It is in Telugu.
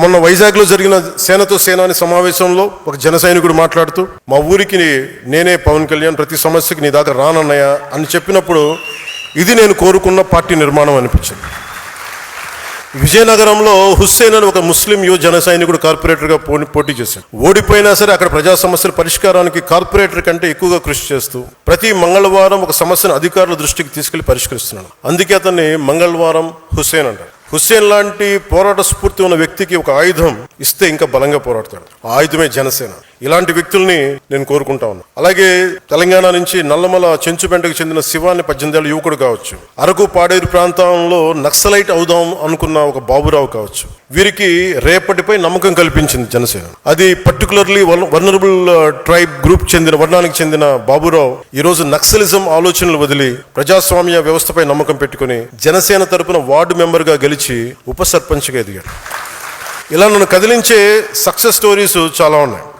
మొన్న వైజాగ్లో జరిగిన సేనతో సేనాని సమావేశంలో ఒక జన సైనికుడు మాట్లాడుతూ, మా ఊరికి నేనే పవన్ కళ్యాణ్, ప్రతి సమస్యకి నీ దాకా రానన్నయ్య అని చెప్పినప్పుడు ఇది నేను కోరుకున్న పార్టీ నిర్మాణం అనిపించింది. విజయనగరంలో హుస్సేన్ అని ఒక ముస్లిం యువ జన సైనికుడు కార్పొరేటర్గా పోటీ చేశాడు. ఓడిపోయినా సరే అక్కడ ప్రజా సమస్యల పరిష్కారానికి కార్పొరేటర్ కంటే ఎక్కువగా కృషి చేస్తూ ప్రతి మంగళవారం ఒక సమస్యను అధికారుల దృష్టికి తీసుకెళ్లి పరిష్కరిస్తున్నాడు. అందుకే అతన్ని మంగళవారం హుస్సేన్ అంటారు. హుస్సేన్ లాంటి పోరాట స్ఫూర్తి ఉన్న వ్యక్తికి ఒక ఆయుధం ఇస్తే ఇంకా బలంగా పోరాడతాడు. ఆ ఆయుధమే జనసేన. ఇలాంటి వ్యక్తుల్ని నేను కోరుకుంటా ఉన్నాను. అలాగే తెలంగాణ నుంచి నల్లమల చెంచుపెంటకు చెందిన శివాని 18 ఏళ్ల యువకుడు కావచ్చు, అరకు పాడేరు ప్రాంతంలో నక్సలైట్ అవుదాం అనుకున్న ఒక బాబురావు కావచ్చు, వీరికి రేపటిపై నమ్మకం కల్పించింది జనసేన. అది పర్టికులర్లీ వల్నరబుల్ ట్రైబ్ గ్రూప్ చెందిన వర్ణానికి చెందిన బాబురావు ఈరోజు నక్సలిజం ఆలోచనలు వదిలి ప్రజాస్వామ్య వ్యవస్థపై నమ్మకం పెట్టుకుని జనసేన తరపున వార్డు మెంబర్గా గెలిచి ఉప సర్పంచ్గా ఎదిగాడు. ఇలా నన్ను కదిలించే సక్సెస్ స్టోరీస్ చాలా ఉన్నాయి.